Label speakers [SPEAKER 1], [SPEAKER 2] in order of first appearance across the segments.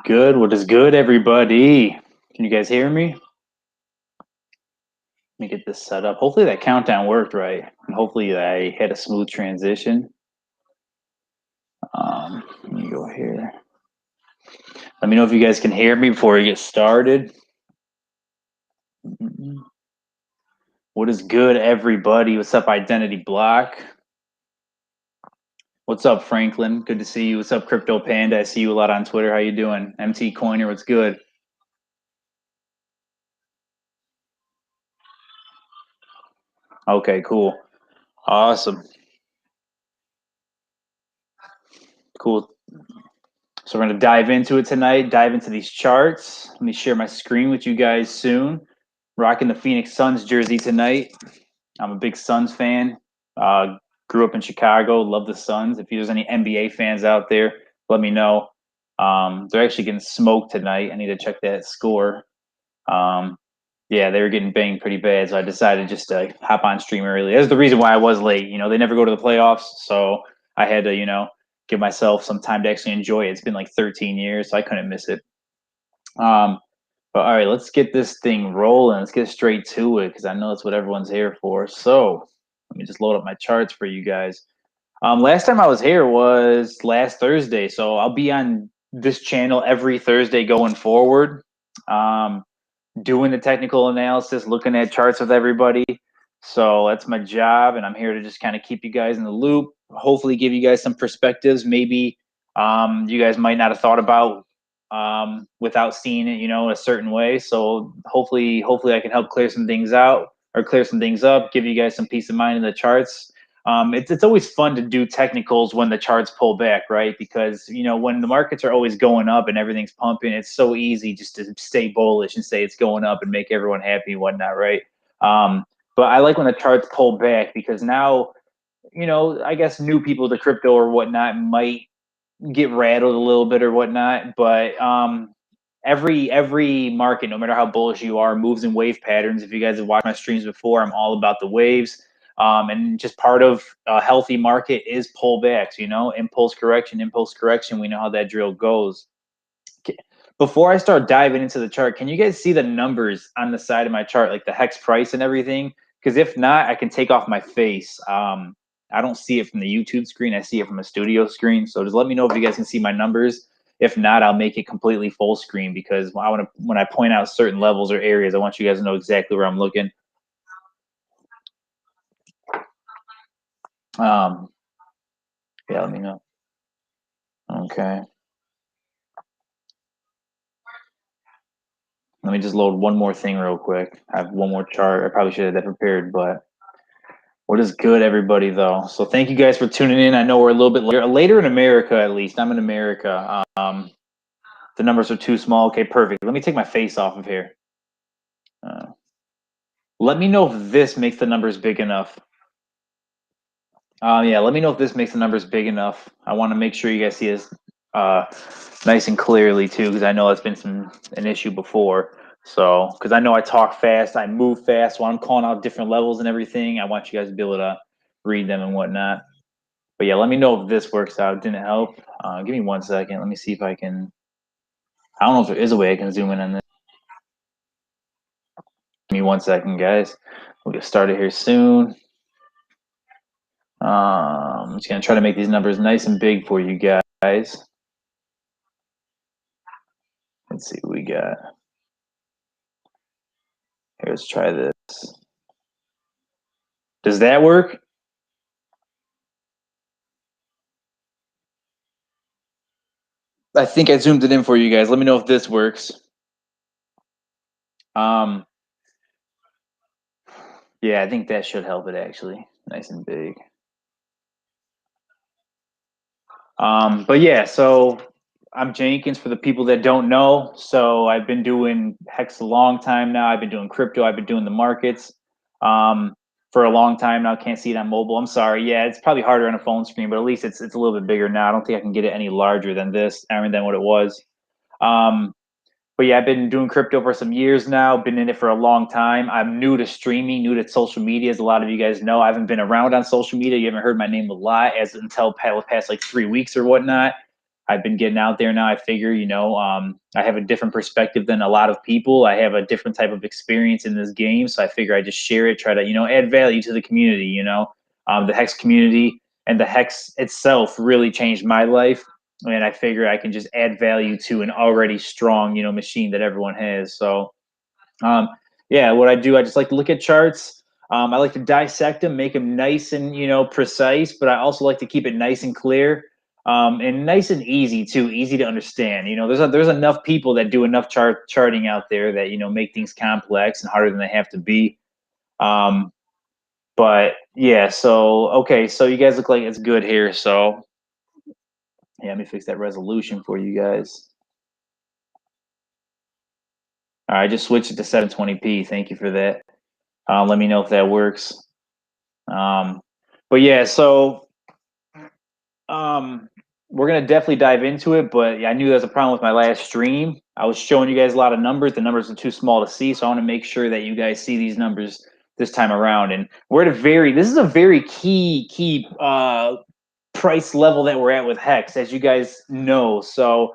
[SPEAKER 1] Good. What is good, everybody? Can you guys hear me? Let me get this set up. Hopefully that countdown worked right, and hopefully I had a smooth transition. Let me go here. Let me know if you guys can hear me before we get started. What is good, everybody? What's up, Identity Block? What's up, Franklin? Good to see you. What's up, Crypto Panda? I see you a lot on Twitter. How you doing? MT Coiner, what's good? Okay, cool. Awesome. Cool. So we're going to dive into it tonight, dive into these charts. Let me share my screen with you guys soon. Rocking the Phoenix Suns jersey tonight. I'm a big Suns fan. Grew up in Chicago, love the Suns. If there's any NBA fans out there, let me know. They're actually getting smoked tonight. I need to check that score. Yeah, they were getting banged pretty bad, so I decided just to hop on stream early. That's the reason why I was late. You know, they never go to the playoffs, so I had to, give myself some time to actually enjoy it. It's been like 13 years, so I couldn't miss it. But all right, let's get this thing rolling. Let's get straight to it because I know that's what everyone's here for. So let me just load up my charts for you guys. Last time I was here was last Thursday, so I'll be on this channel every Thursday going forward. Doing the technical analysis, looking at charts with everybody. So that's my job, and I'm here to just kind of keep you guys in the loop. Hopefully, give you guys some perspectives. Maybe you guys might not have thought about without seeing it, a certain way. So hopefully, I can help clear some things out or clear some things up. Give you guys some peace of mind in the charts. It's always fun to do technicals when the charts pull back, right? Because when the markets are always going up and everything's pumping, it's so easy just to stay bullish and say it's going up and make everyone happy and whatnot, right? But I like when the charts pull back because now, I guess new people to crypto or whatnot might get rattled a little bit or whatnot. But every market, no matter how bullish you are, moves in wave patterns. If you guys have watched my streams before, I'm all about the waves. And just part of a healthy market is pullbacks, impulse correction. We know how that drill goes. Before I start diving into the chart, can you guys see the numbers on the side of my chart, like the hex price and everything? Because if not, I can take off my face. I don't see it from the YouTube screen. I see it from a studio screen. So just let me know if you guys can see my numbers. If not, I'll make it completely full screen because when I point out certain levels or areas, I want you guys to know exactly where I'm looking. Yeah, let me know. Okay. Let me just load one more thing real quick. I have one more chart. I probably should have that prepared, but what is good, everybody, though? So thank you guys for tuning in. I know we're a little bit later in America, at least. I'm in America. The numbers are too small. Okay, perfect. Let me take my face off of here. Let me know if this makes the numbers big enough. Yeah, let me know if this makes the numbers big enough. I want to make sure you guys see this nice and clearly, too, because I know that's been an issue before. So, because I know I talk fast, I move fast, while I'm calling out different levels and everything. I want you guys to be able to read them and whatnot. But yeah, let me know if this works out. Didn't help. Give me 1 second. Let me see if I can. I don't know if there is a way I can zoom in on this. Give me 1 second, guys. We'll get started here soon. I'm just gonna try to make these numbers nice and big for you guys. Let's see what we got. Here, let's try this. Does that work? I think I zoomed it in for you guys. Let me know if this works. Yeah, I think that should help it actually. Nice and big. But yeah, so I'm Jenkinz for the people that don't know. So I've been doing Hex a long time now. I've been doing crypto. I've been doing the markets for a long time now. Can't see it on mobile. I'm sorry. Yeah, it's probably harder on a phone screen, but at least it's a little bit bigger now. I don't think I can get it any larger than this. I mean, than what it was. But yeah, I've been doing crypto for some years now. Been in it for a long time. I'm new to streaming, new to social media, as a lot of you guys know. I haven't been around on social media. You haven't heard my name a lot until past like 3 weeks or whatnot. I've been getting out there now. I figure, I have a different perspective than a lot of people. I have a different type of experience in this game. So I figure I just share it, try to, add value to the community, the Hex community and the Hex itself really changed my life. And I figure I can just add value to an already strong, machine that everyone has. So, yeah, what I do, I just like to look at charts. I like to dissect them, make them nice and, precise, but I also like to keep it nice and clear. And nice and easy too, easy to understand. There's enough people that do enough charting out there that make things complex and harder than they have to be. But yeah, so okay, so you guys look like it's good here. So yeah, let me fix that resolution for you guys. All right, I just switched it to 720p. Thank you for that. Let me know if that works. But yeah, so we're gonna definitely dive into it. But yeah, I knew there was a problem with my last stream. I was showing you guys a lot of numbers. The numbers are too small to see, so I want to make sure that you guys see these numbers this time around. And we're at this is a very key price level that we're at with Hex, as you guys know. So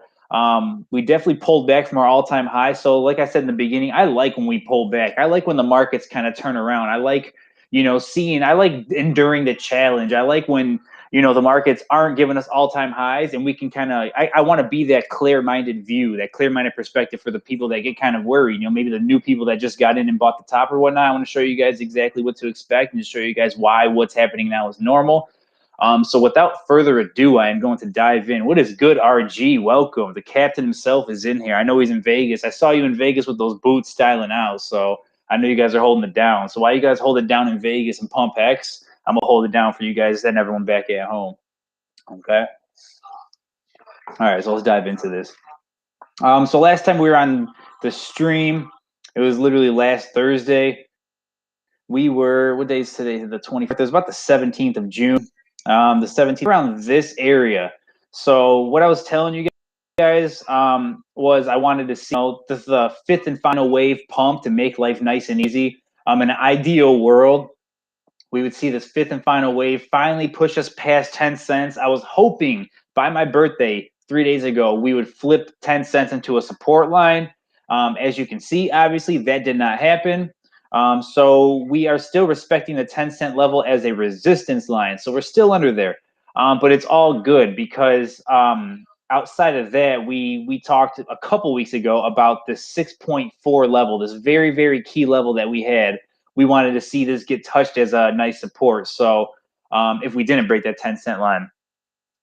[SPEAKER 1] we definitely pulled back from our all-time high. So like I said in the beginning, I like when we pull back. I like when the markets kind of turn around. I like, I like enduring the challenge. I like when, the markets aren't giving us all-time highs and we can kind of, I want to be that clear-minded view, that clear-minded perspective for the people that get kind of worried, maybe the new people that just got in and bought the top or whatnot. I want to show you guys exactly what to expect and just show you guys why what's happening now is normal. So without further ado, I am going to dive in. What is good, RG? Welcome. The captain himself is in here. I know he's in Vegas. I saw you in Vegas with those boots styling out, so I know you guys are holding it down. So while you guys hold it down in Vegas and pump Hex, I'm going to hold it down for you guys and everyone back at home. Okay? All right, so let's dive into this. So last time we were on the stream, it was literally last Thursday. We were, what day is today? The 24th. It was about the 17th of June. The 17th, around this area. So what I was telling you guys was I wanted to see the fifth and final wave pump to make life nice and easy. In an ideal world, we would see this fifth and final wave finally push us past 10 cents. I was hoping by my birthday 3 days ago, we would flip 10 cents into a support line. As you can see, obviously that did not happen. So we are still respecting the 10-cent level as a resistance line. So we're still under there. But it's all good because outside of that, we talked a couple weeks ago about the 6.4 level, this very, very key level that we had. We wanted to see this get touched as a nice support. So if we didn't break that 10-cent line.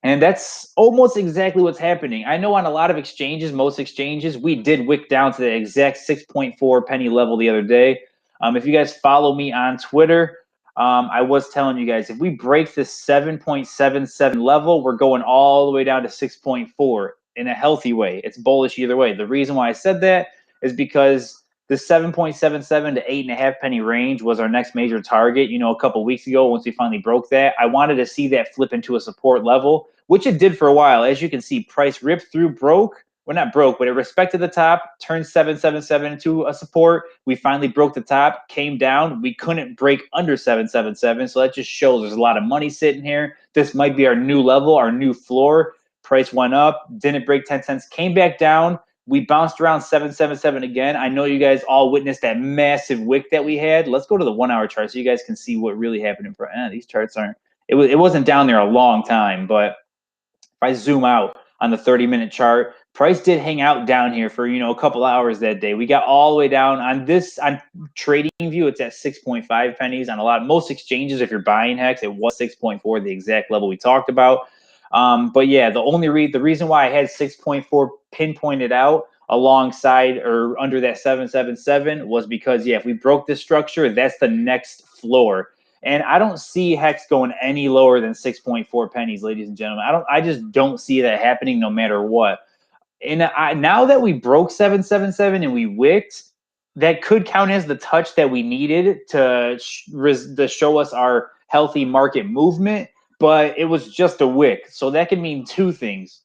[SPEAKER 1] And that's almost exactly what's happening. I know on a lot of exchanges, most exchanges, we did wick down to the exact 6.4 penny level the other day. If you guys follow me on Twitter, I was telling you guys, if we break this 7.77 level, we're going all the way down to 6.4 in a healthy way. It's bullish either way. The reason why I said that is because the 7.77 to 8.5 penny range was our next major target, a couple weeks ago. Once we finally broke that, I wanted to see that flip into a support level, which it did for a while. As you can see, price ripped through, broke. Well, not broke, but it respected the top, turned 777 into a support. We finally broke the top, came down. We couldn't break under 777, so that just shows there's a lot of money sitting here. This might be our new level, our new floor. Price went up, didn't break 10 cents, came back down. We bounced around 777 again. I know you guys all witnessed that massive wick that we had. Let's go to the 1 hour chart so you guys can see what really happened in front. These charts aren't, it wasn't down there a long time, but if I zoom out on the 30-minute chart, price did hang out down here for, a couple hours that day. We got all the way down on this, on trading view, it's at 6.5 pennies on most exchanges. If you're buying Hex, it was 6.4, the exact level we talked about. But yeah, the reason why I had 6.4 pinpointed out alongside or under that 777 was because, yeah, if we broke this structure, that's the next floor. And I don't see Hex going any lower than 6.4 pennies, ladies and gentlemen. I just don't see that happening no matter what. And now that we broke 777 and we wicked, that could count as the touch that we needed to show us our healthy market movement. But it was just a wick. So that can mean two things.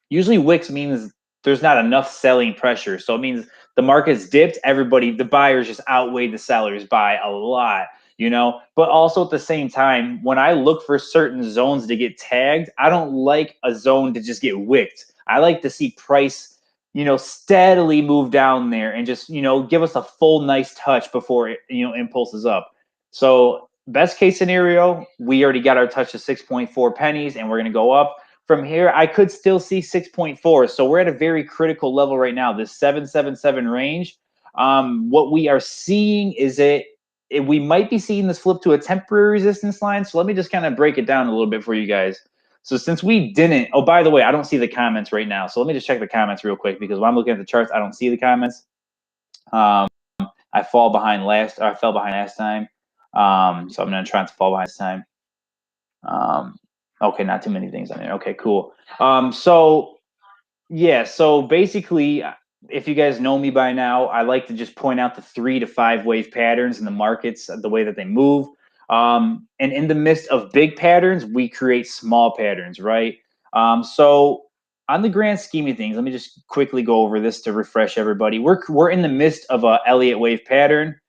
[SPEAKER 1] Usually wicks means there's not enough selling pressure. So it means the market's dipped. The buyers just outweighed the sellers by a lot. you know. But also at the same time, when I look for certain zones to get tagged, I don't like a zone to just get wicked. I like to see price, you know, steadily move down there and just, you know, give us a full nice touch before it, you know, impulses up. So best case scenario, we already got our touch of 6.4 pennies and we're going to go up. From here, I could still see 6.4. So we're at a very critical level right now, this 777 range. What we are seeing is we might be seeing this flip to a temporary resistance line. So let me just kind of break it down a little bit for you guys. So since we didn't, oh, by the way, I don't see the comments right now. So let me just check the comments real quick because when I'm looking at the charts, I don't see the comments. I fell behind last time. So I'm going to try to fall behind this time. Okay, not too many things on there. Okay, cool. So yeah, so basically, if you guys know me by now, I like to just point out the 3 to 5 wave patterns in the markets, the way that they move. And in the midst of big patterns, we create small patterns, right? So on the grand scheme of things, let me just quickly go over this to refresh everybody. We're in the midst of a Elliott wave pattern.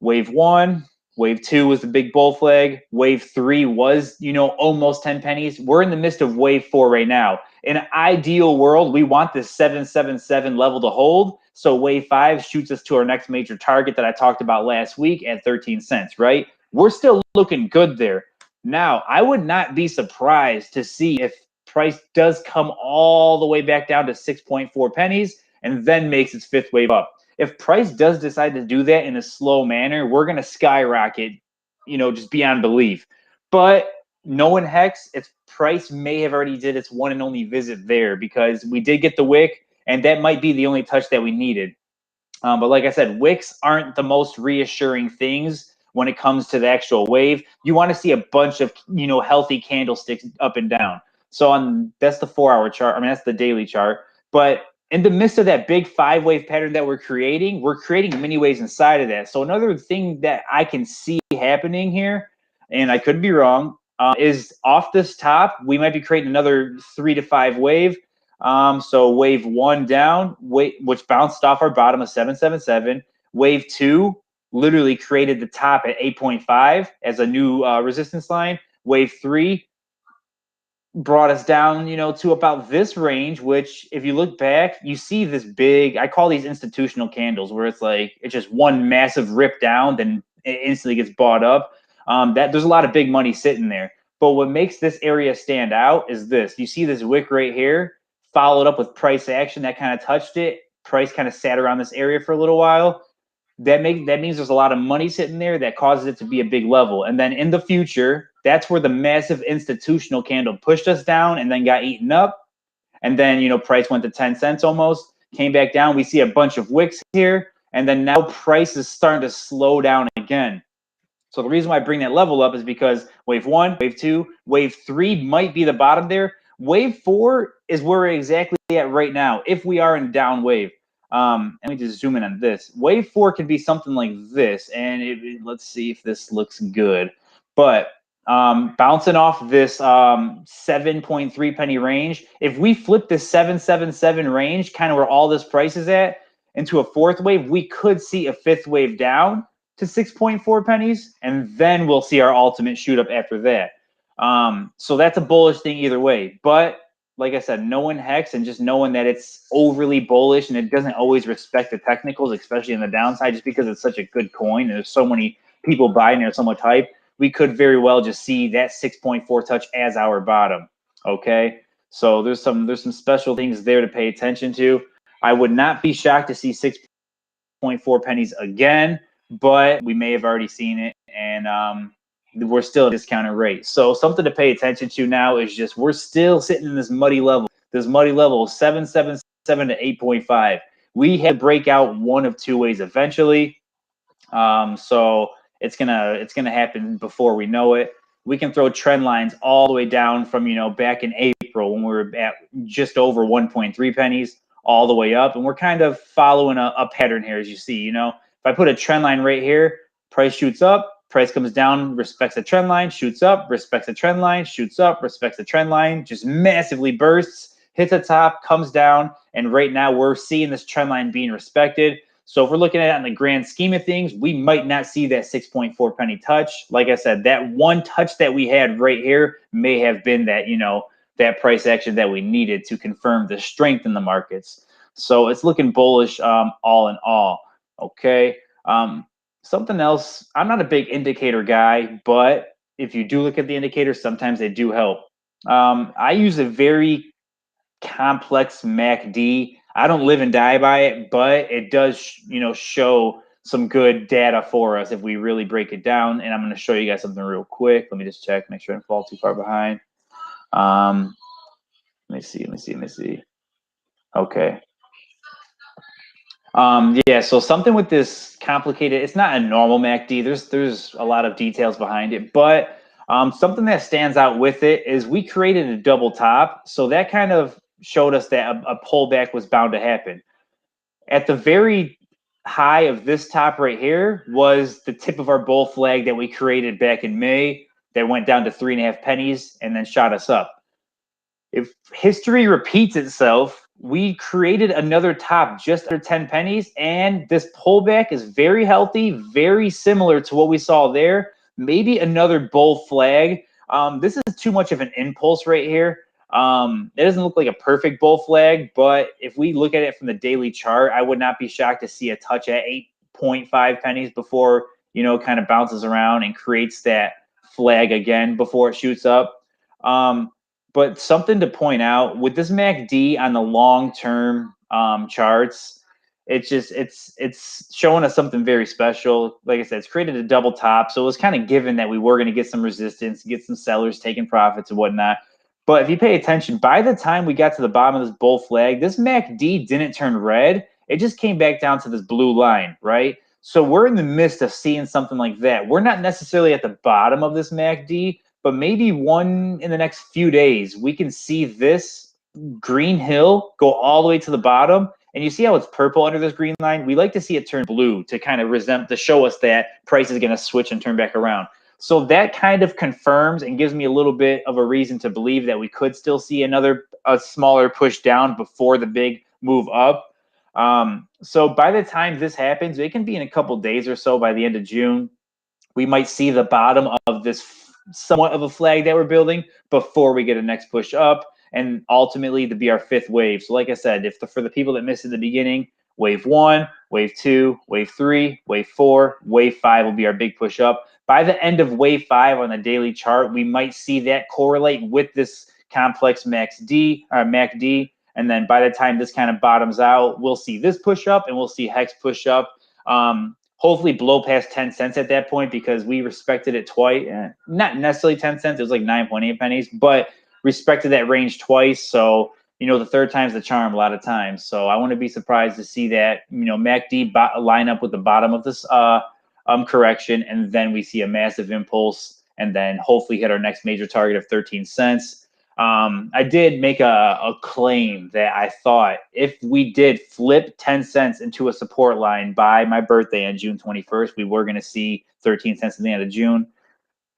[SPEAKER 1] Wave 1, wave 2 was the big bull flag. Wave 3 was, you know, almost 10 pennies. We're in the midst of wave 4 right now. In an ideal world, we want this 777 level to hold. So wave 5 shoots us to our next major target that I talked about last week at 13 cents, right? We're still looking good there. Now, I would not be surprised to see if price does come all the way back down to 6.4 pennies and then makes its 5th wave up. If price does decide to do that in a slow manner, we're going to skyrocket, you know, just beyond belief. But knowing Hex, its price may have already did its one and only visit there because we did get the wick, and that might be the only touch that we needed. But like I said, wicks aren't the most reassuring things when it comes to the actual wave. You want to see a bunch of, you know, healthy candlesticks up and down. So that's the 4-hour chart. I mean, that's the daily chart. But in the midst of that big 5-wave pattern that we're creating mini waves inside of that. So another thing that I can see happening here, and I could be wrong, is off this top, we might be creating another 3 to 5 wave. So wave 1 down, which bounced off our bottom of 777. Wave 2 literally created the top at 8.5 as a new resistance line. Wave 3 brought us down, you know, to about this range, which if you look back, you see this big, I call these institutional candles, where it's like, it's just one massive rip down, then it instantly gets bought up. That there's a lot of big money sitting there. But what makes this area stand out is this. You see this wick right here, followed up with price action that kind of touched it. Price kind of sat around this area for a little while. That means there's a lot of money sitting there that causes it to be a big level. And then in the future, that's where the massive institutional candle pushed us down and then got eaten up. And then, you know, price went to 10 cents almost, came back down. We see a bunch of wicks here. And then now price is starting to slow down again. So the reason why I bring that level up is because wave 1, wave 2, wave 3 might be the bottom there. Wave 4 is where we're exactly at right now, if we are in down wave. Let me just zoom in on this. Wave 4 could be something like this, and let's see if this looks good. But bouncing off this 7.3 penny range, if we flip this 777 range, kind of where all this price is at, into a 4th wave, we could see a 5th wave down to 6.4 pennies, and then we'll see our ultimate shoot up after that. So that's a bullish thing either way. But like I said, knowing Hex and just knowing that it's overly bullish and it doesn't always respect the technicals, especially in the downside, just because it's such a good coin and there's so many people buying, there's so much hype, we could very well just see that 6.4 touch as our bottom. Okay, so there's some special things there to pay attention to. I would not be shocked to see 6.4 pennies again, but we may have already seen it, and we're still at a discounted rate. So something to pay attention to now is just we're still sitting in this muddy level. This muddy level of 777 to 8.5. We had to break out one of two ways eventually. So it's gonna happen before we know it. We can throw trend lines all the way down from, you know, back in April when we were at just over 1.3 pennies all the way up, and we're kind of following a pattern here, as you see. You know, if I put a trend line right here, price shoots up, price comes down, respects the trend line, shoots up, respects the trend line, shoots up, respects the trend line, just massively bursts, hits the top, comes down, and right now we're seeing this trend line being respected. So if we're looking at it on the grand scheme of things, we might not see that 6.4 penny touch. Like I said, that one touch that we had right here may have been that, you know, that price action that we needed to confirm the strength in the markets. So it's looking bullish all in all. Okay. Something else, I'm not a big indicator guy, but if you do look at the indicators, sometimes they do help. I use a very complex MACD. I don't live and die by it, but it does, you know, show some good data for us if we really break it down. And I'm going to show you guys something real quick. Let me just check, make sure I don't fall too far behind. Let me see. Okay. Yeah, so something with this complicated, it's not a normal MACD. There's a lot of details behind it, but something that stands out with it is we created a double top. So that kind of showed us that a pullback was bound to happen. At the very high of this top right here was the tip of our bull flag that we created back in May that went down to 3.5 pennies and then shot us up. If history repeats itself, we created another top just under 10 pennies, and this pullback is very healthy, very similar to what we saw there. Maybe another bull flag. This is too much of an impulse right here. It doesn't look like a perfect bull flag, but if we look at it from the daily chart, I would not be shocked to see a touch at 8.5 pennies before, you know, kind of bounces around and creates that flag again before it shoots up. But something to point out with this MACD on the long-term charts, it's showing us something very special. Like I said, it's created a double top, so it was kind of given that we were going to get some resistance, get some sellers taking profits and whatnot. But if you pay attention, by the time we got to the bottom of this bull flag, this MACD didn't turn red. It just came back down to this blue line, right? So we're in the midst of seeing something like that. We're not necessarily at the bottom of this MACD, but maybe one in the next few days, we can see this green hill go all the way to the bottom. And you see how it's purple under this green line? We like to see it turn blue to kind of to show us that price is going to switch and turn back around. So that kind of confirms and gives me a little bit of a reason to believe that we could still see a smaller push down before the big move up. So by the time this happens, it can be in a couple days or so by the end of June. We might see the bottom of this somewhat of a flag that we're building before we get a next push up, and ultimately to be our fifth wave. So like I said, for the people that missed in the beginning, wave 1, wave 2, wave 3, wave 4, wave 5 will be our big push up. By the end of wave 5 on the daily chart, we might see that correlate with this complex MACD. And then by the time this kind of bottoms out, we'll see this push up and we'll see Hex push up. Hopefully blow past 10 cents at that point, because we respected it twice. Not necessarily 10 cents. It was like 9.8 pennies, but respected that range twice. So, you know, the third time's the charm a lot of times. So I wouldn't be surprised to see that, you know, MACD line up with the bottom of this correction, and then we see a massive impulse, and then hopefully hit our next major target of 13 cents. I did make a claim that I thought if we did flip 10 cents into a support line by my birthday on June 21st, we were going to see 13 cents at the end of June.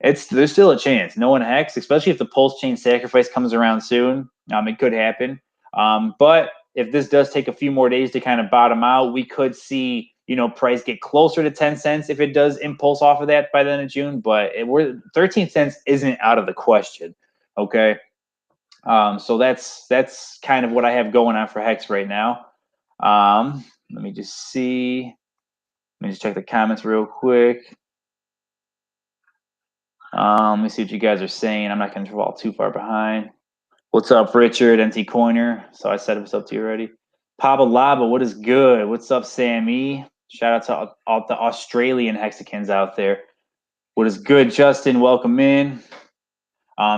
[SPEAKER 1] There's still a chance. No one Hex, especially if the pulse chain sacrifice comes around soon. It could happen. But if this does take a few more days to kind of bottom out, we could see, you know, price get closer to 10 cents if it does impulse off of that by the end of June. But 13 cents isn't out of the question. Okay. So that's kind of what I have going on for Hex right now. Let me just see. Let me just check the comments real quick. Let me see what you guys are saying. I'm not going to fall too far behind. What's up, Richard? NT Coiner. So I said what's up to you already. Papa Lava, what is good? What's up, Sammy? Shout out to all the Australian Hexicans out there. What is good, Justin? Welcome in.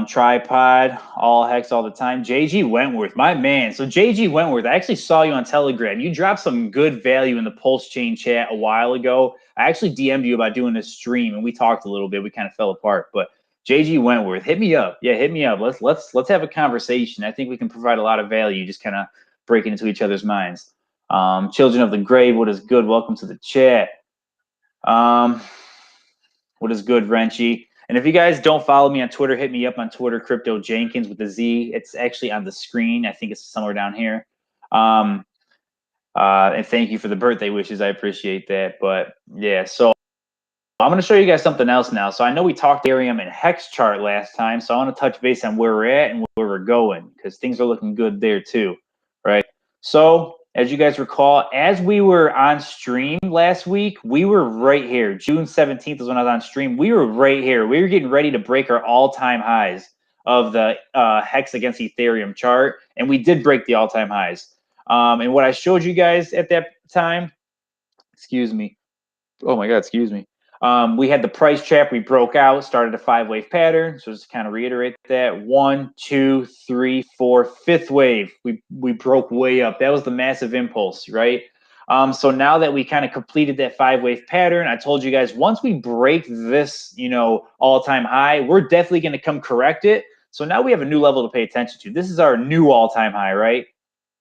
[SPEAKER 1] Tripod, all Hex all the time. JG Wentworth, my man. So JG Wentworth, I actually saw you on Telegram. You dropped some good value in the Pulse Chain chat a while ago. I actually DM'd you about doing this stream, and we talked a little bit. We kind of fell apart, but JG Wentworth, hit me up. Yeah, hit me up. Let's have a conversation. I think we can provide a lot of value, just kind of breaking into each other's minds. Children of the Grave, what is good? Welcome to the chat. What is good, Wrenchy? And if you guys don't follow me on Twitter, hit me up on Twitter, Crypto Jenkinz with a Z. It's actually on the screen. I think it's somewhere down here. And thank you for the birthday wishes. I appreciate that. But yeah, so I'm going to show you guys something else now. So I know we talked Ethereum and Hex chart last time, so I want to touch base on where we're at and where we're going because things are looking good there too, right? So as you guys recall, as we were on stream last week, we were right here. June 17th was when I was on stream. We were right here. We were getting ready to break our all-time highs of the Hex against Ethereum chart, and we did break the all-time highs. And what I showed you guys at that time, excuse me. Oh my God, excuse me. We had the price trap. We broke out, started a 5-wave pattern. So just to kind of reiterate that, 1, 2, 3, 4, fifth wave. We broke way up. That was the massive impulse, right? So now that we kind of completed that 5-wave pattern, I told you guys once we break this, all-time high, we're definitely going to come correct it. So now we have a new level to pay attention to. This is our new all-time high, right?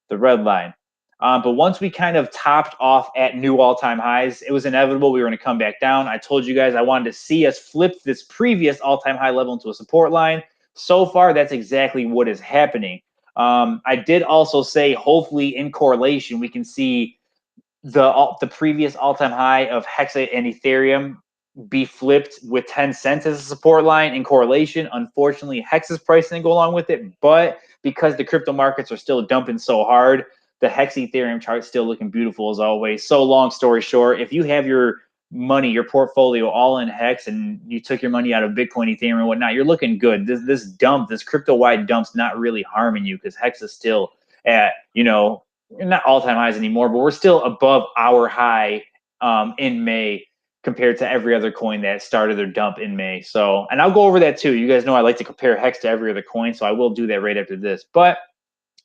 [SPEAKER 1] The red line. But once we kind of topped off at new all-time highs, it was inevitable we were going to come back down. I told you guys I wanted to see us flip this previous all-time high level into a support line. So far, that's exactly what is happening. I did also say, hopefully, in correlation, we can see the previous all-time high of Hexa and Ethereum be flipped with 10 cents as a support line in correlation. Unfortunately, Hex's price didn't go along with it, but because the crypto markets are still dumping so hard, the Hex Ethereum chart's still looking beautiful as always. So long story short, if you have your money, your portfolio all in Hex and you took your money out of Bitcoin, Ethereum, and whatnot, you're looking good. This crypto-wide dump's not really harming you because Hex is still at, not all-time highs anymore, but we're still above our high in May compared to every other coin that started their dump in May. So, and I'll go over that too. You guys know I like to compare Hex to every other coin, so I will do that right after this. But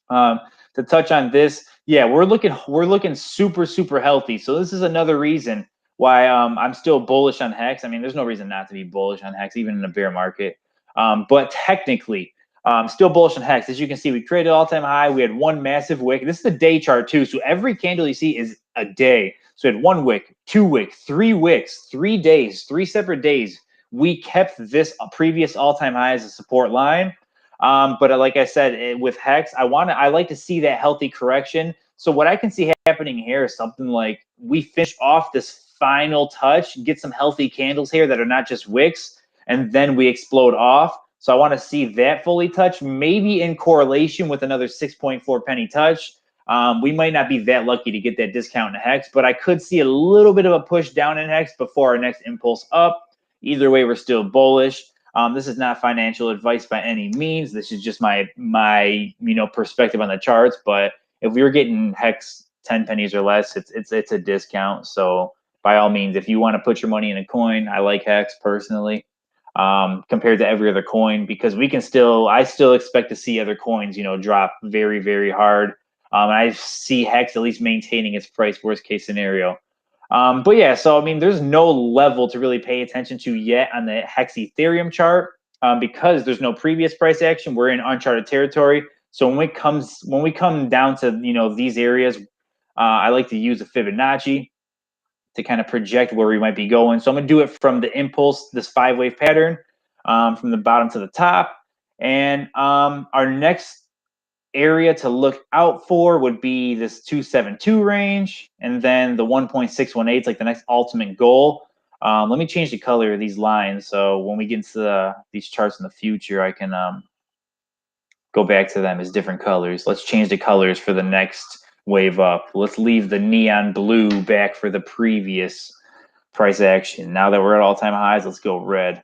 [SPEAKER 1] to touch on this, yeah, we're looking super healthy. So this is another reason why I'm still bullish on Hex. I mean, there's no reason not to be bullish on Hex, even in a bear market. But technically, still bullish on Hex. As you can see, we created all-time high. We had one massive wick. This is the day chart too. So every candle you see is a day. So we had 1 wick, 2 wick, 3 wicks, 3 days, 3 separate days. We kept this previous all-time high as a support line. But like I said, with Hex, I like to see that healthy correction. So what I can see happening here is something like we finish off this final touch, get some healthy candles here that are not just wicks, and then we explode off. So I want to see that fully touch, maybe in correlation with another 6.4 penny touch. We might not be that lucky to get that discount in Hex, but I could see a little bit of a push down in Hex before our next impulse up. Either way, we're still bullish. This is not financial advice by any means. This is just my perspective on the charts. But if we were getting Hex 10 pennies or less, it's a discount. So by all means, if you want to put your money in a coin, I like Hex personally compared to every other coin because I still expect to see other coins drop very hard. And I see Hex at least maintaining its price worst case scenario. But yeah, so I mean, there's no level to really pay attention to yet on the Hex Ethereum chart because there's no previous price action. We're in uncharted territory. So when we come down to these areas, I like to use a Fibonacci to kind of project where we might be going. So I'm gonna do it from the impulse, this 5-wave pattern, from the bottom to the top, and our next area to look out for would be this 272 range, and then the 1.618 is like the next ultimate goal. Let me change the color of these lines so when we get into these charts in the future, I can go back to them as different colors. Let's change the colors for the next wave up. Let's leave the neon blue back for the previous price action. Now that we're at all-time highs, let's go red.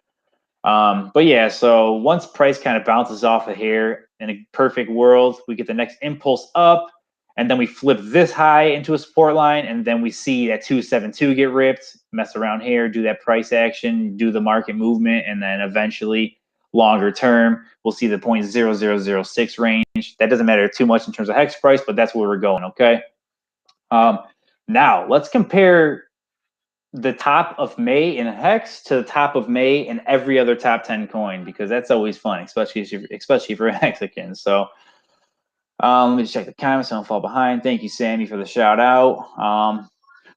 [SPEAKER 1] But yeah, so once price kind of bounces off of here, in a perfect world, we get the next impulse up, and then we flip this high into a support line, and then we see that 272 get ripped, mess around here, do that price action, do the market movement, and then eventually, longer term, we'll see the 0.0006 range. That doesn't matter too much in terms of Hex price, but that's where we're going, okay? Now, let's compare the top of May in Hex to the top of May in every other top 10 coin because that's always fun, especially for a Mexican. So let me just check the comments so I don't fall behind. Thank you, Sammy, for the shout out.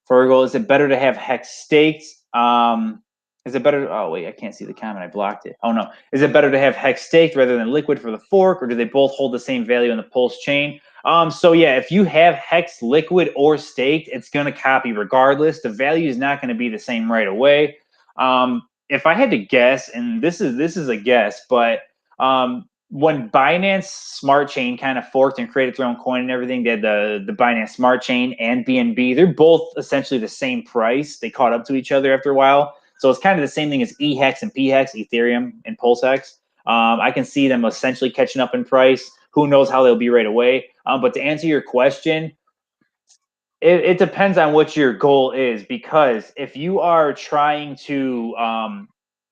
[SPEAKER 1] Fergal, is it better to have Hex staked? Is it better? Oh wait, I can't see the comment. I blocked it. Oh no, is it better to have Hex staked rather than liquid for the fork, or do they both hold the same value in the pulse chain? So yeah, if you have Hex liquid or staked, it's going to copy regardless. The value is not going to be the same right away. If I had to guess, and this is a guess, but when Binance Smart Chain kind of forked and created their own coin and everything, they had the Binance Smart Chain and BNB. They're both essentially the same price. They caught up to each other after a while. So it's kind of the same thing as eHex and pHex, Ethereum and PulseX. I can see them essentially catching up in price. Who knows how they'll be right away? But to answer your question, it depends on what your goal is, because if you are trying to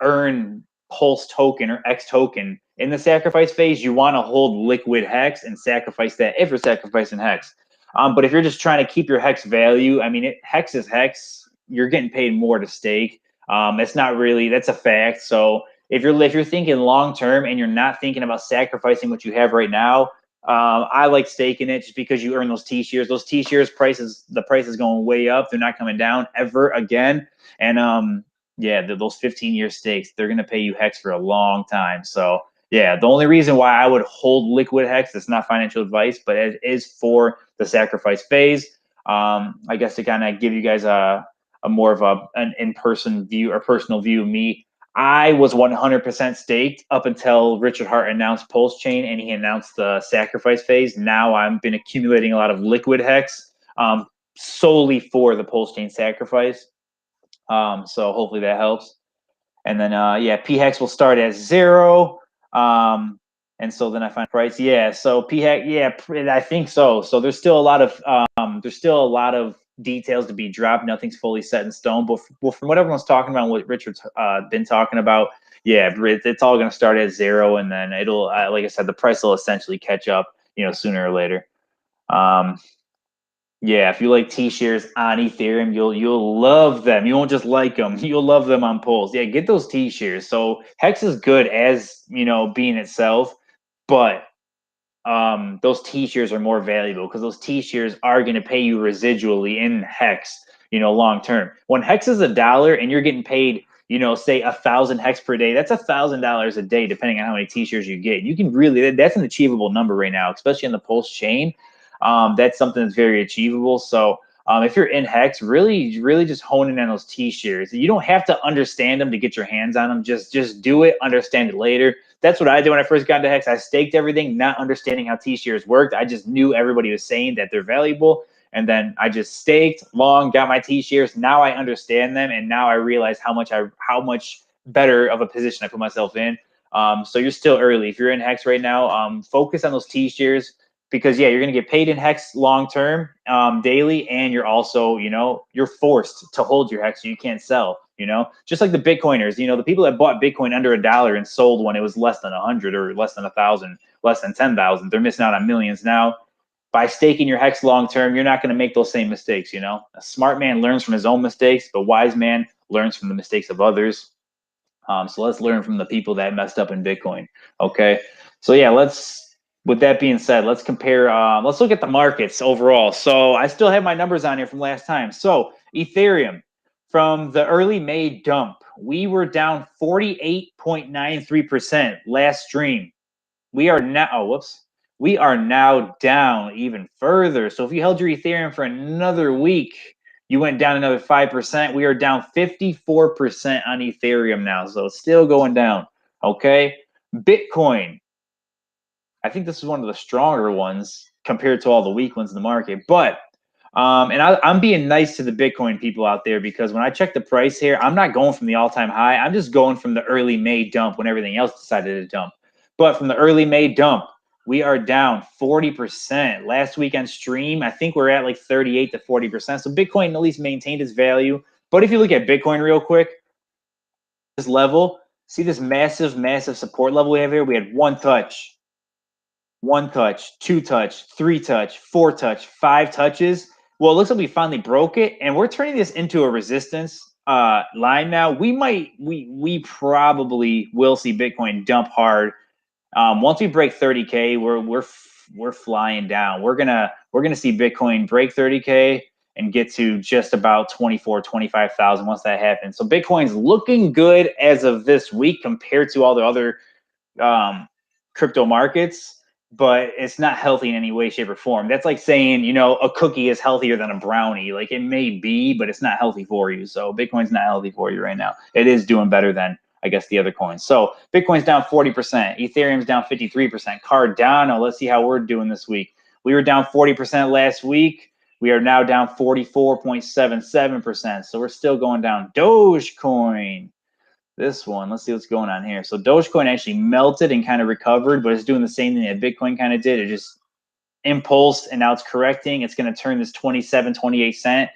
[SPEAKER 1] earn Pulse token or X token in the sacrifice phase, you want to hold liquid Hex and sacrifice that if you're sacrificing Hex. But if you're just trying to keep your Hex value, I mean, Hex is Hex. You're getting paid more to stake. It's not really, that's a fact. So if you're thinking long term and you're not thinking about sacrificing what you have right now, I like staking it just because you earn those T-shares. Those T-shares prices, the price is going way up. They're not coming down ever again. And yeah, those 15-year stakes, they're going to pay you Hex for a long time. So yeah, the only reason why I would hold liquid Hex, it's not financial advice, but it is for the sacrifice phase. I guess to kind of give you guys a more of an in-person view or personal view of me. I was 100% staked up until Richard Hart announced Pulse Chain and he announced the sacrifice phase. Now I've been accumulating a lot of liquid Hex solely for the Pulse Chain sacrifice. So hopefully that helps. And then, yeah, pHex will start at 0. And so then I find price. Yeah. So pHex, yeah, I think so. So there's still a lot of details to be dropped. Nothing's fully set in stone. But from what everyone's talking about, and what Richard's been talking about, yeah, it's all going to start at 0, and then it'll, like I said, the price will essentially catch up, sooner or later. Yeah, if you like T-shares on Ethereum, you'll love them. You won't just like them; you'll love them on Pulse. Yeah, get those T-shares. So Hex is good as being itself, but those T-shares are more valuable because those T-shares are going to pay you residually in Hex, long term. When Hex is $1 and you're getting paid, say 1,000 Hex per day, that's $1,000 a day, depending on how many T-shares you get. You can really, that's an achievable number right now, especially in the Pulse chain. That's something that's very achievable. So if you're in Hex, really just honing in on those T-shares. You don't have to understand them to get your hands on them. Just do it, understand it later. That's what I did when I first got into Hex. I staked everything, not understanding how T-shares worked. I just knew everybody was saying that they're valuable. And then I just staked long, got my T-shares. Now I understand them, and now I realize how much better of a position I put myself in. So you're still early. If you're in Hex right now, focus on those T-shares, because yeah, you're going to get paid in Hex long term, daily, and you're also, you're forced to hold your Hex, so you can't sell. Just like the Bitcoiners, the people that bought Bitcoin under $1 and sold when it was less than 100 or less than 1,000, less than 10,000, they're missing out on millions now. By staking your Hex long term, you're not going to make those same mistakes. A smart man learns from his own mistakes, but wise man learns from the mistakes of others. So let's learn from the people that messed up in Bitcoin. Okay, so yeah, with that being said, let's compare. Let's look at the markets overall. So I still have my numbers on here from last time. So Ethereum, from the early May dump, we were down 48.93% last stream. We are now, we are now down even further. So if you held your Ethereum for another week, you went down another 5%. We are down 54% on Ethereum now. So it's still going down. Okay. Bitcoin, I think this is one of the stronger ones compared to all the weak ones in the market. But and I'm being nice to the Bitcoin people out there, because when I check the price here, I'm not going from the all-time high. I'm just going from the early May dump when everything else decided to dump. But from the early May dump, we are down 40%. Last week on stream, I think we're at like 38 to 40%. So Bitcoin at least maintained its value. But if you look at Bitcoin real quick, this level, see this massive, massive support level we have here? We had one touch, two touch, three touch, four touch, five touches. Well, it looks like we finally broke it, and we're turning this into a resistance line now. We probably will see Bitcoin dump hard. Once we break 30K, we're flying down. We're gonna see Bitcoin break 30K and get to just about 25,000 once that happens. So Bitcoin's looking good as of this week compared to all the other crypto markets. but it's not healthy in any way, shape, or form. That's like saying, you know, a cookie is healthier than a brownie. Like, it may be, but it's not healthy for you. So Bitcoin's not healthy for you right now. It is doing better than, I guess, the other coins. So Bitcoin's down 40%. Ethereum's down 53%. Cardano, let's see how we're doing this week. We were down 40% last week. We are now down 44.77%. So we're still going down. Dogecoin. This one, let's see what's going on here. So Dogecoin actually melted and kind of recovered, but it's doing the same thing that Bitcoin kind of did. It just impulsed and now it's correcting. It's going to turn this 27, 28 cent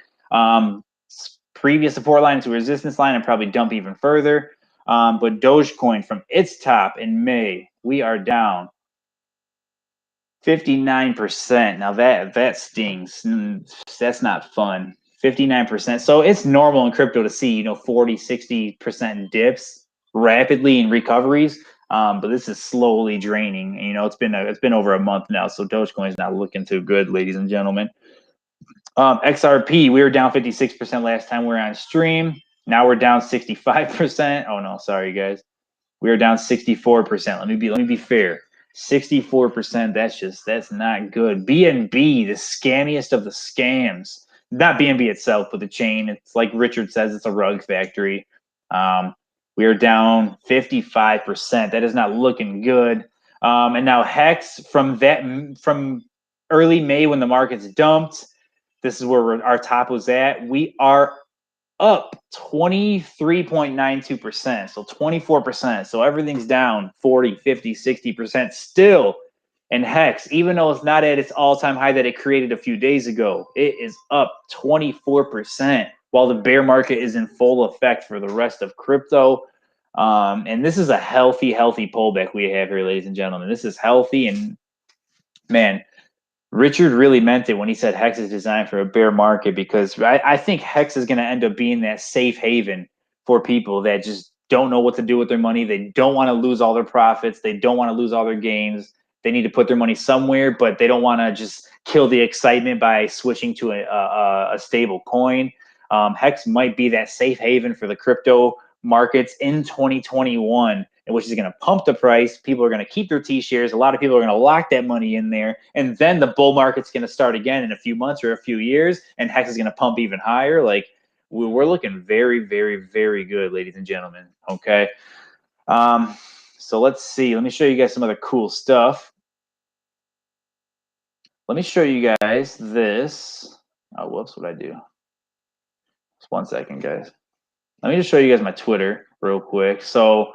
[SPEAKER 1] previous support line into a resistance line and probably dump even further. But Dogecoin from its top in May, we are down 59%. Now that stings. That's not fun. 59%. So it's normal in crypto to see, you know, 40, 60% dips rapidly in recoveries. But this is slowly draining. You know, it's been over a month now. So Dogecoin is not looking too good, ladies and gentlemen. XRP, we were down 56% last time we were on stream. Now we're down 65%. Oh no, sorry guys. We are down 64%. Let me be fair. 64%. That's not good. BNB, the scammiest of the scams. Not BNB itself, but the chain. It's like Richard says, it's a rug factory. We are down 55%. That is not looking good. And now Hex from early May when the markets dumped. This is where our top was at. We are up 23.92%, so 24%. So everything's down 40, 50, 60% still. And Hex, even though it's not at its all-time high that it created a few days ago, it is up 24% while the bear market is in full effect for the rest of crypto. And this is a healthy pullback we have here, ladies and gentlemen. This is healthy, and man, Richard really meant it when he said Hex is designed for a bear market, because I think Hex is going to end up being that safe haven for people that just don't know what to do with their money. They don't want to lose all their profits. They don't want to lose all their gains. They need to put their money somewhere, but they don't want to just kill the excitement by switching to a stable coin. Hex might be that safe haven for the crypto markets in 2021, which is going to pump the price. People are going to keep their T-shares. A lot of people are going to lock that money in there. And then the bull market's going to start again in a few months or a few years, and Hex is going to pump even higher. Like, we're looking very, very, very good, ladies and gentlemen. Okay. So let's see. Let me show you guys some other cool stuff. Let me show you guys this. Oh, whoops, what'd I do? Just 1 second, guys. Let me just show you guys my Twitter real quick. So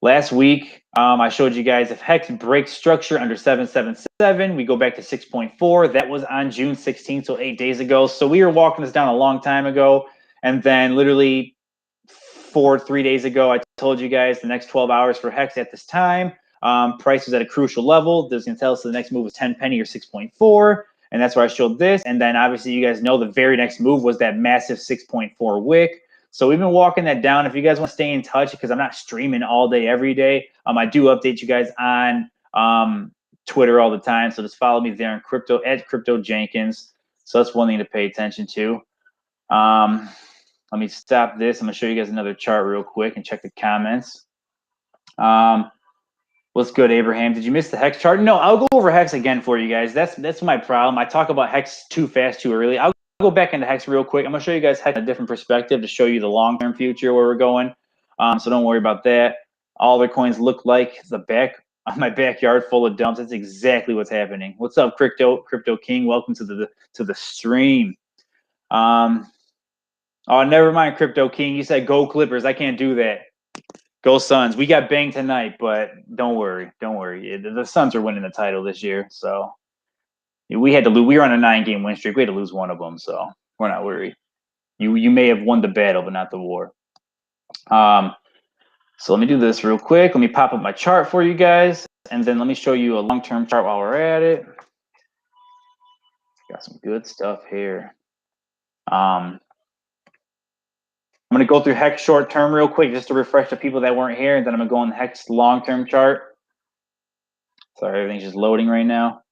[SPEAKER 1] last week, I showed you guys if Hex breaks structure under 777, we go back to 6.4. That was on June 16th, so 8 days ago. So we were walking this down a long time ago. And then literally 3 days ago, I told you guys the next 12 hours for Hex at this time. Price was at a crucial level. This is going to tell us the next move was 10 penny or 6.4. And that's where I showed this. And then obviously you guys know the very next move was that massive 6.4 wick. So we've been walking that down. If you guys want to stay in touch, because I'm not streaming all day, every day, I do update you guys on Twitter all the time. So just follow me there on @Crypto Jenkinz. So that's one thing to pay attention to. Let me stop this. I'm going to show you guys another chart real quick and check the comments. What's good, Abraham? Did you miss the Hex chart? No, I'll go over Hex again for you guys. That's my problem. I talk about Hex too fast, too early. I'll go back into Hex real quick. I'm going to show you guys Hex in a different perspective to show you the long-term future where we're going. So don't worry about that. All their coins look like my backyard full of dumps. That's exactly what's happening. What's up, Crypto King? Welcome to the stream. Oh, never mind, Crypto King. You said go Clippers. I can't do that. Go Suns. We got banged tonight, but don't worry. Don't worry. The Suns are winning the title this year, so we had to lose. We were on a 9-game win streak. We had to lose one of them, so we're not worried. You may have won the battle, but not the war. So let me do this real quick. Let me pop up my chart for you guys, and then let me show you a long-term chart while we're at it. Got some good stuff here. I'm going to go through Hex short-term real quick just to refresh the people that weren't here, and then I'm going to go on the Hex long-term chart. Sorry, everything's just loading right now.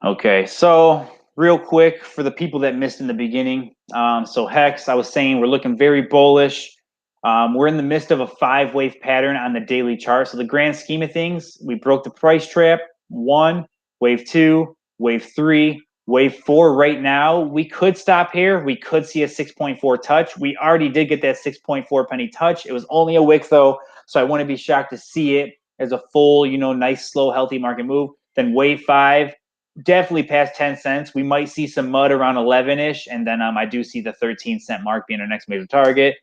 [SPEAKER 1] Okay, so real quick for the people that missed in the beginning. So Hex, I was saying we're looking very bullish. We're in the midst of a 5-wave pattern on the daily chart. So the grand scheme of things, we broke the price trap. 1, wave 2, wave 3, wave 4 right now. We could stop here. We could see a 6.4 touch. We already did get that 6.4 penny touch. It was only a wick though, so I wouldn't be shocked to see it as a full, nice, slow, healthy market move. Then wave 5, definitely past 10 cents. We might see some mud around 11-ish, and then I do see the 13-cent mark being our next major target.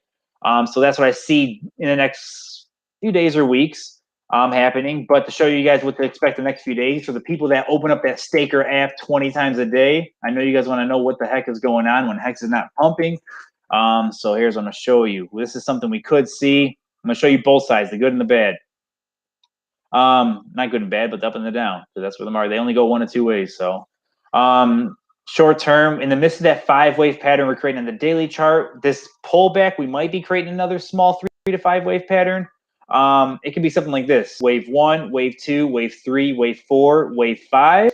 [SPEAKER 1] So that's what I see in the next few days or weeks happening. But to show you guys what to expect the next few days, for the people that open up that Staker app 20 times a day, I know you guys want to know what the heck is going on when Hex is not pumping. So here's what I'm going to show you. This is something we could see. I'm going to show you both sides, the good and the bad. Not good and bad, but the up and the down. So that's where the market, they only go 1 of 2 ways. So short term, in the midst of that 5-wave pattern we're creating on the daily chart, this pullback, we might be creating another small 3 to 5 wave pattern. It could be something like this: wave 1, wave 2, wave 3, wave 4, wave 5.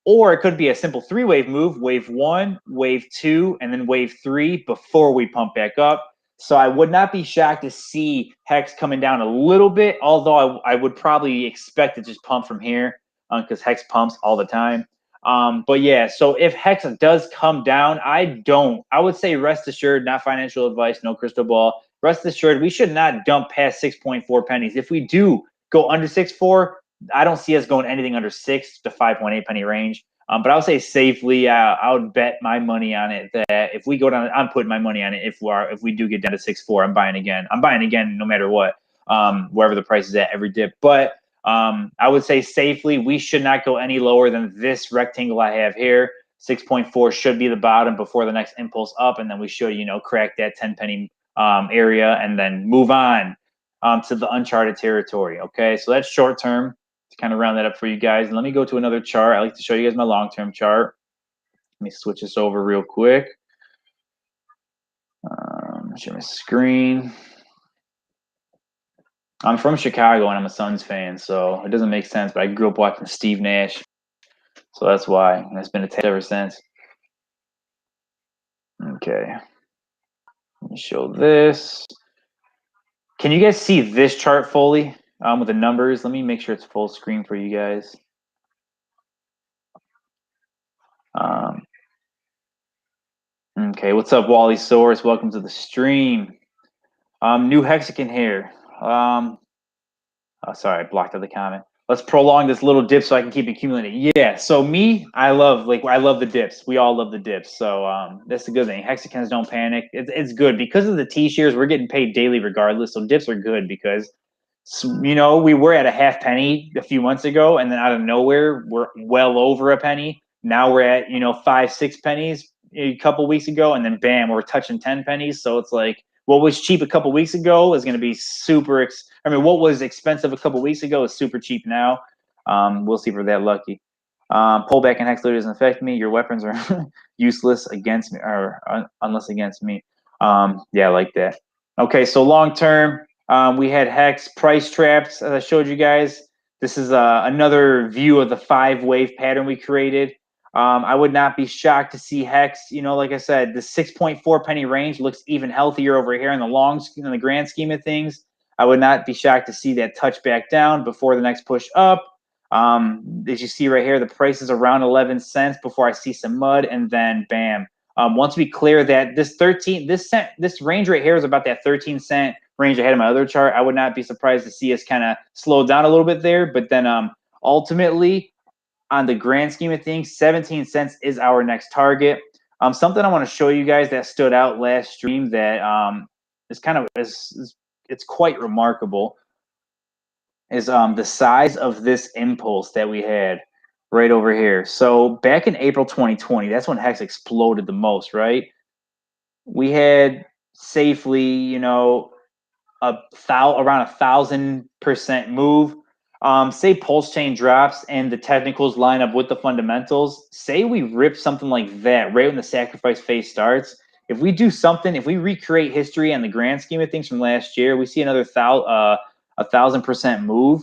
[SPEAKER 1] Or it could be a simple 3-wave move: wave 1, wave 2, and then wave 3 before we pump back up. So I would not be shocked to see Hex coming down a little bit, although I would probably expect it just pump from here because Hex pumps all the time. But yeah, so if Hex does come down, I would say rest assured, not financial advice, no crystal ball. Rest assured, we should not dump past 6.4 pennies. If we do go under 6.4, I don't see us going anything under 6 to 5.8 penny range. But I would say safely, I would bet my money on it that if we go down, I'm putting my money on it. If we do get down to 6.4, I'm buying again. I'm buying again no matter what, wherever the price is at every dip. But I would say safely, we should not go any lower than this rectangle I have here. 6.4 should be the bottom before the next impulse up, and then we should, crack that 10 penny area and then move on to the uncharted territory. Okay, so that's short term. To kind of round that up for you guys. And let me go to another chart. I like to show you guys my long-term chart. Let me switch this over real quick. Share my screen. I'm from Chicago and I'm a Suns fan, so it doesn't make sense, but I grew up watching Steve Nash. So that's why. And it's been a ever since. Okay. Let me show this. Can you guys see this chart fully with the numbers? Let me make sure it's full screen for you guys. Okay, what's up, Wally Source? Welcome to the stream. New Hexagon here. Sorry, I blocked out the comment. Let's prolong this little dip so I can keep accumulating. Yeah, so me, I love the dips. We all love the dips. So that's the good thing. Hexagons don't panic. It's good because of the T-shares. We're getting paid daily regardless. So dips are good because, we were at a half penny a few months ago, and then out of nowhere, we're well over a penny. Now we're at 5, 6 pennies a couple weeks ago, and then bam, we're touching 10 pennies. So it's like what was cheap a couple weeks ago is going to be super. What was expensive a couple weeks ago is super cheap now. We'll see if we're that lucky. Pullback in Hex doesn't affect me. Your weapons are useless against me, or unless against me. Yeah, I like that. Okay, so long term, we had Hex price traps, as I showed you guys. This is another view of the 5-wave pattern we created. I would not be shocked to see Hex, like I said, the 6.4 penny range looks even healthier over here in the grand scheme of things. I would not be shocked to see that touch back down before the next push up. As you see right here, the price is around 11 cents before I see some mud, and then bam. Once we clear that, this range right here is about that 13-cent range I had in my other chart. I would not be surprised to see us kind of slow down a little bit there, but then ultimately, on the grand scheme of things, 17 cents is our next target. Something I want to show you guys that stood out last stream that is kind of it's quite remarkable is the size of this impulse that we had right over here. So back in April 2020, that's when Hex exploded the most, right? We had safely, around 1,000% move. Say pulse chain drops and the technicals line up with the fundamentals. Say we rip something like that right when the sacrifice phase starts. If we do something, if we recreate history and the grand scheme of things from last year, we see another 1,000% move.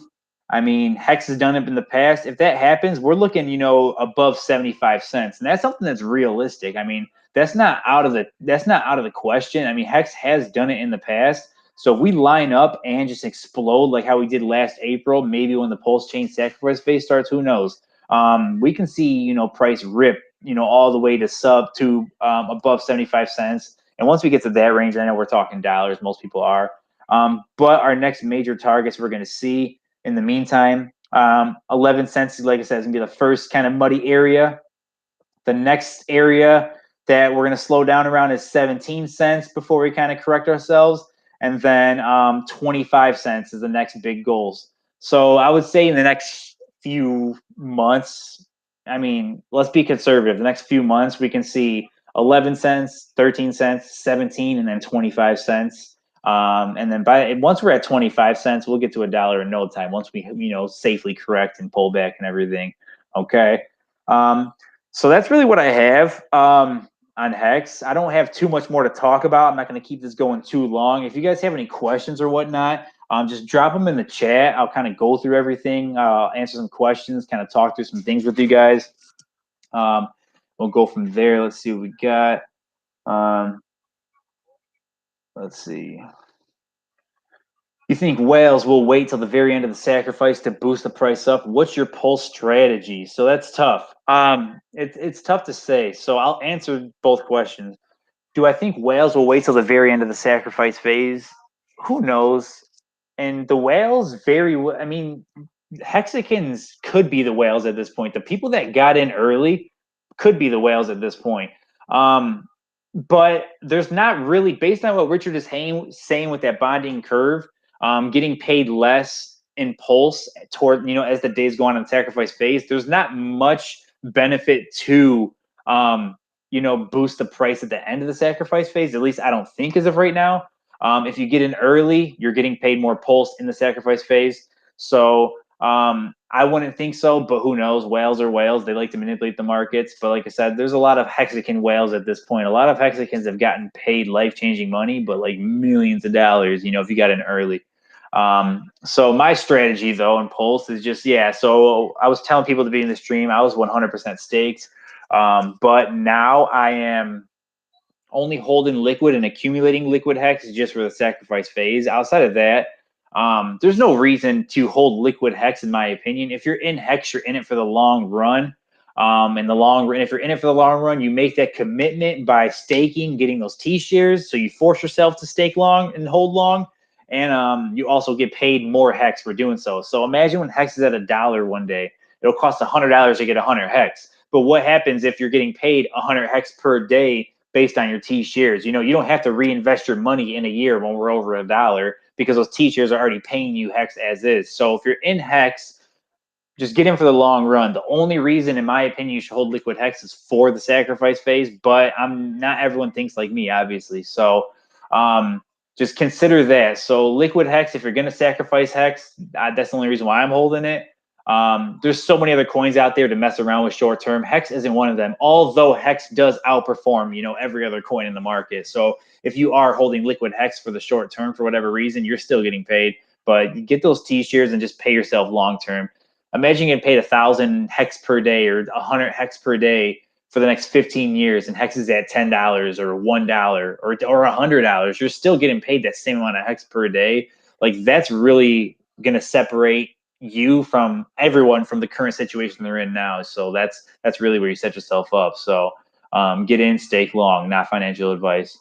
[SPEAKER 1] I mean, Hex has done it in the past. If that happens, we're looking, above 75 cents, and that's something that's realistic. I mean, that's not out of the question. I mean, Hex has done it in the past. So if we line up and just explode like how we did last April, maybe when the pulse chain sacrifice phase starts, who knows? We can see, you know, price rip, you know, all the way to sub to above 75 cents. And once we get to that range, I know we're talking dollars, most people are. But our next major targets we're going to see in the meantime, 11 cents, like I said, is going to be the first kind of muddy area. The next area that we're going to slow down around is 17 cents before we kind of correct ourselves. And then 25 cents is the next big goals. So I would say in the next few months, I mean, let's be conservative. The next few months, we can see 11 cents, 13 cents, 17, and then 25 cents. And then once we're at 25 cents, we'll get to $1 in no time. Once we, you know, safely correct and pull back and everything. Okay. So that's really what I have on Hex. I don't have too much more to talk about. I'm not going to keep this going too long. If you guys have any questions or whatnot, just drop them in the chat. I'll kind of go through everything, answer some questions, kind of talk through some things with you guys. We'll go from there. Let's see what we got. Let's see. You think whales will wait till the very end of the sacrifice to boost the price up? What's your pulse strategy? So that's tough. It's tough to say. So I'll answer both questions. Do I think whales will wait till the very end of the sacrifice phase? Who knows? And the whales I mean, Hexicans could be the whales at this point. The people that got in early could be the whales at this point. But there's not really, based on what Richard is saying with that bonding curve, getting paid less in pulse toward, you know, as the days go on in sacrifice phase, there's not much benefit to, you know, boost the price at the end of the sacrifice phase. At least I don't think as of right now. If you get in early, you're getting paid more pulse in the sacrifice phase. So I wouldn't think so, but who knows? Whales are whales. They like to manipulate the markets. But like I said, there's a lot of Hexican whales at this point. A lot of Hexicans have gotten paid life-changing money, but like millions of dollars, you know, if you got in early. So my strategy though in pulse is just, yeah. So I was telling people to be in the stream. I was 100% staked. But now I am only holding liquid and accumulating liquid Hex just for the sacrifice phase. Outside of that, there's no reason to hold liquid Hex, in my opinion. If you're in Hex, you're in it for the long run. In the long run, if you're in it for the long run, you make that commitment by staking, getting those T-shares. So you force yourself to stake long and hold long. And you also get paid more Hex for doing so. So imagine when Hex is at $1 one day, it'll cost $100 to get 100 Hex. But what happens if you're getting paid 100 Hex per day based on your T-shares? You know, you don't have to reinvest your money in a year when we're over $1 because those T-shares are already paying you Hex as is. So if you're in Hex, just get in for the long run. The only reason, in my opinion, you should hold liquid Hex is for the sacrifice phase, but not everyone thinks like me, obviously. So just consider that. So liquid Hex, if you're going to sacrifice Hex, that's the only reason why I'm holding it. There's so many other coins out there to mess around with short term. Hex isn't one of them, although Hex does outperform, you know, every other coin in the market. So if you are holding liquid Hex for the short term for whatever reason, you're still getting paid. But you get those T-shares and just pay yourself long term. Imagine getting paid 1,000 Hex per day or 100 Hex per day for the next 15 years, and Hex is at $10 or $1 or $100. You're still getting paid that same amount of Hex per day. Like, that's really going to separate you from everyone from the current situation they're in now. So that's really where you set yourself up. So get in, stake long, not financial advice.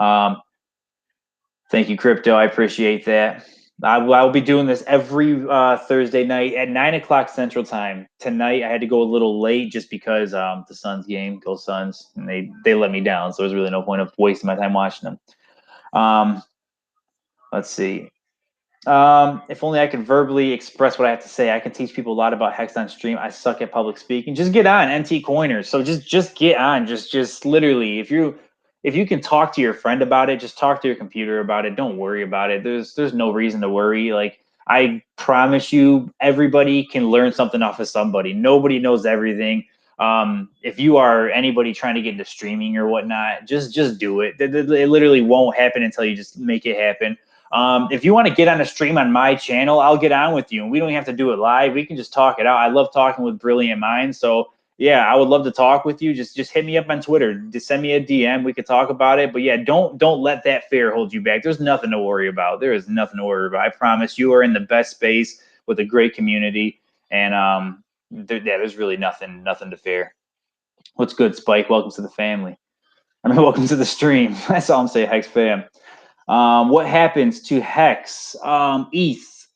[SPEAKER 1] Thank you, Crypto. I appreciate that. I will be doing this every Thursday night at 9 o'clock Central Time. Tonight I had to go a little late just because the Suns game, go Suns, and they let me down. So there's really no point of wasting my time watching them. Let's see. If only I could verbally express what I have to say. I can teach people a lot about Hex on stream. I suck at public speaking. Just get on, NT Coiners. So just get on. Just literally, if you can talk to your friend about it, just talk to your computer about it. Don't worry about it. There's no reason to worry. Like, I promise you, everybody can learn something off of somebody. Nobody knows everything. If you are anybody trying to get into streaming or whatnot, just do it. It literally won't happen until you just make it happen. If you want to get on a stream on my channel, I'll get on with you, and we don't have to do it live. We can just talk it out. I love talking with brilliant minds. So yeah, I would love to talk with you. Just hit me up on Twitter. Just send me a DM. We could talk about it. But yeah, don't let that fear hold you back. There's nothing to worry about. There is nothing to worry about. I promise you are in the best space with a great community, and there's really nothing to fear. What's good, Spike? Welcome to the family. I mean, welcome to the stream. That's all I'm saying, Hex fam. What happens to Hex? ETH.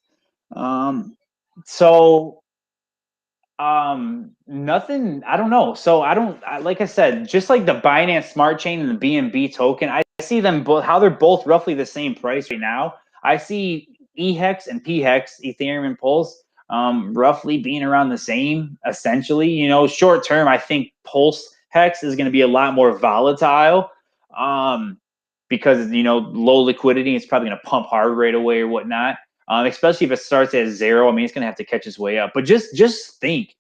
[SPEAKER 1] So nothing. I don't know. So like I said, just like the Binance Smart Chain and the BNB token, I see them both, how they're both roughly the same price right now. I see EHEX and PHEX, Ethereum and Pulse, roughly being around the same, essentially. You know, short term, I think Pulse Hex is going to be a lot more volatile, because, you know, low liquidity, it's probably going to pump hard right away or whatnot. Especially if it starts at 0. I mean, it's going to have to catch its way up. But just think,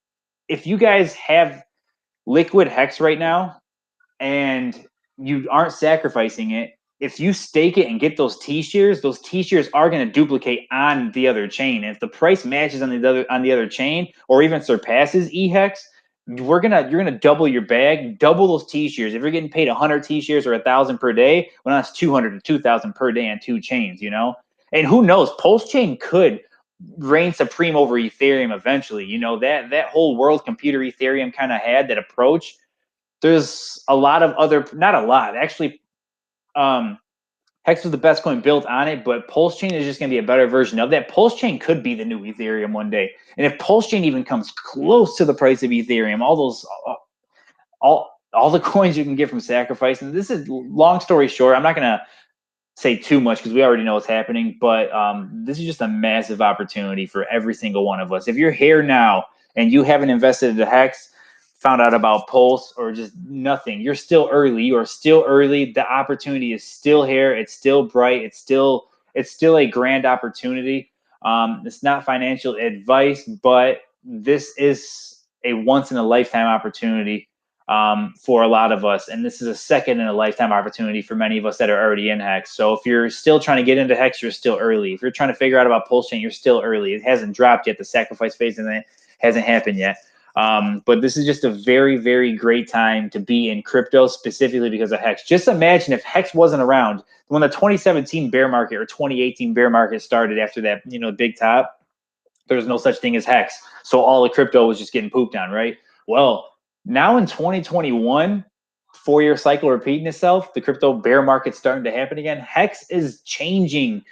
[SPEAKER 1] if you guys have liquid Hex right now and you aren't sacrificing it, if you stake it and get those T-shares are going to duplicate on the other chain. And if the price matches on the other chain or even surpasses EHEX, you're gonna double your bag, double those T-shares. If you're getting paid 100 T-shares or 1,000 per day, well, that's 200 to 2,000 per day on 2 chains, you know. And who knows, Pulse Chain could reign supreme over Ethereum eventually. You know, that whole world computer Ethereum kind of had that approach. There's a lot of other, not a lot, actually, Hex was the best coin built on it, but Pulse Chain is just going to be a better version of that. Pulse Chain could be the new Ethereum one day. And if Pulse Chain even comes close to the price of Ethereum, all the coins you can get from sacrificing, this is, long story short, I'm not going to say too much because we already know what's happening, but this is just a massive opportunity for every single one of us. If you're here now and you haven't invested in the Hex, found out about Pulse, or just nothing, you're still early. You are still early. The opportunity is still here. It's still bright. It's still a grand opportunity. It's not financial advice, but this is a once in a lifetime opportunity for a lot of us. And this is a second in a lifetime opportunity for many of us that are already in Hex. So if you're still trying to get into Hex, you're still early. If you're trying to figure out about Pulse Chain, you're still early. It hasn't dropped yet. The sacrifice phase hasn't happened yet. But this is just a very, very great time to be in crypto, specifically because of Hex. Just imagine if Hex wasn't around when the 2017 bear market or 2018 bear market started after that, you know, big top. There's no such thing as Hex. So all the crypto was just getting pooped on, right? Well, now in 2021, 4-year cycle repeating itself, the crypto bear market's starting to happen again. Hex is changing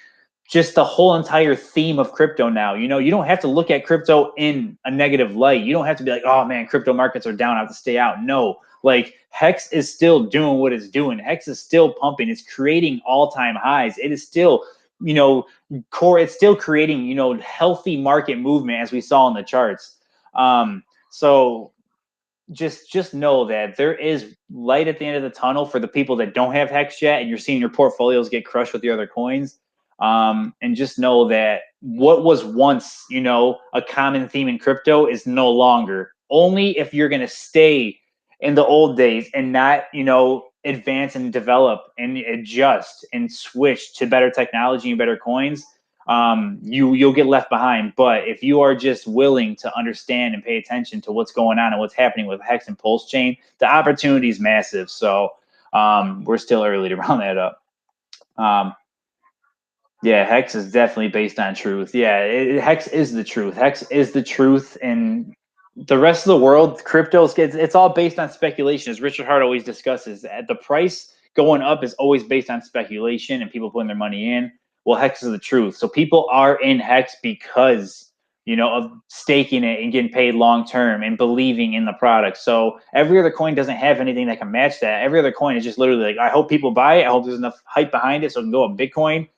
[SPEAKER 1] just the whole entire theme of crypto now. You know, you don't have to look at crypto in a negative light. You don't have to be like, oh man, crypto markets are down, I have to stay out. No, like Hex is still doing what it's doing. Hex is still pumping. It's creating all-time highs. It is still, you know, it's still creating, you know, healthy market movement as we saw in the charts. So just know that there is light at the end of the tunnel for the people that don't have Hex yet, and you're seeing your portfolios get crushed with your other coins. And just know that what was once, you know, a common theme in crypto is no longer. Only if you're going to stay in the old days and not, you know, advance and develop and adjust and switch to better technology and better coins, you'll get left behind. But if you are just willing to understand and pay attention to what's going on and what's happening with Hex and Pulse Chain, the opportunity is massive. So we're still early to round that up. Yeah, Hex is definitely based on truth. Yeah, Hex is the truth. Hex is the truth, and the rest of the world, crypto, it's all based on speculation, as Richard Hart always discusses. The price going up is always based on speculation and people putting their money in. Well, Hex is the truth. So people are in Hex because, you know, of staking it and getting paid long term and believing in the product. So every other coin doesn't have anything that can match that. Every other coin is just literally like, I hope people buy it. I hope there's enough hype behind it so it can go up Bitcoin.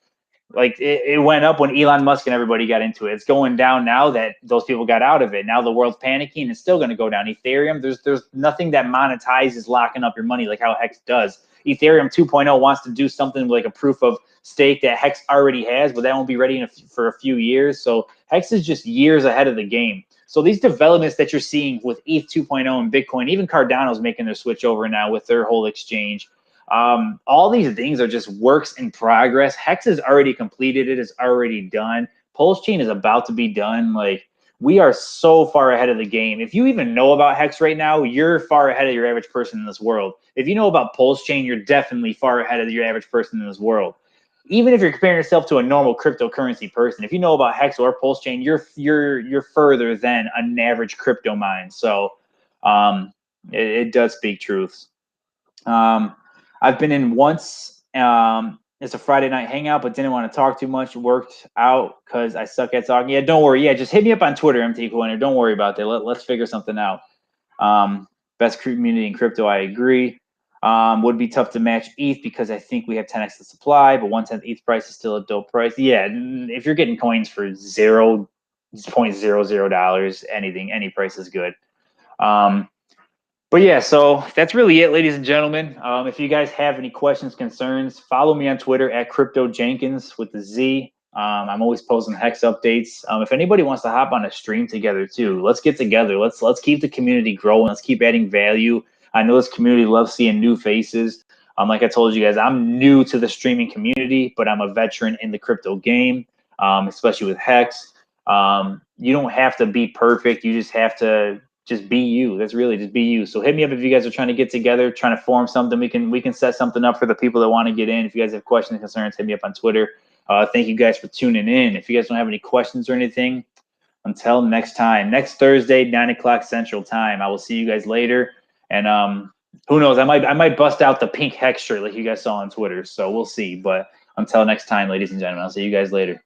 [SPEAKER 1] Like it went up when Elon Musk and everybody got into it. It's going down now that those people got out of it. Now the world's panicking. It's still going to go down. Ethereum, there's nothing that monetizes locking up your money like how Hex does. Ethereum 2.0 wants to do something like a proof of stake that Hex already has, but that won't be ready for a few years. So Hex is just years ahead of the game. So these developments that you're seeing with ETH 2.0 and Bitcoin, even Cardano's making their switch over now with their whole exchange. All these things are just works in progress. Hex is already completed. It is already done. Pulse Chain is about to be done. Like, we are so far ahead of the game. If you even know about Hex right now, you're far ahead of your average person in this world. If you know about Pulse Chain, you're definitely far ahead of your average person in this world. Even if you're comparing yourself to a normal cryptocurrency person, if you know about Hex or Pulse Chain, you're further than an average crypto mind. So it does speak truths. I've been in once. It's a Friday night hangout, but didn't want to talk too much. Worked out because I suck at talking. Yeah, don't worry. Yeah, just hit me up on Twitter, MT Coiner. Don't worry about that. Let's figure something out. Best community in crypto, I agree. Would be tough to match ETH because I think we have 10x the supply, but 1/10 ETH price is still a dope price. Yeah, if you're getting coins for $0.00, any price is good. But yeah, so that's really it, ladies and gentlemen. If you guys have any questions, concerns, follow me on Twitter at CryptoJenkins with the Z. I'm always posting Hex updates. If anybody wants to hop on a stream together too, let's get together. Let's keep the community growing. Let's keep adding value. I know this community loves seeing new faces. Like I told you guys, I'm new to the streaming community, but I'm a veteran in the crypto game, especially with Hex. You don't have to be perfect. You just have to just be you. That's really just be you. So hit me up if you guys are trying to get together, trying to form something. We can set something up for the people that want to get in. If you guys have questions and concerns, hit me up on Twitter. Thank you guys for tuning in. If you guys don't have any questions or anything, until next time, next Thursday, 9 o'clock Central Time. I will see you guys later. And who knows? I might bust out the pink Hex shirt like you guys saw on Twitter. So we'll see. But until next time, ladies and gentlemen, I'll see you guys later.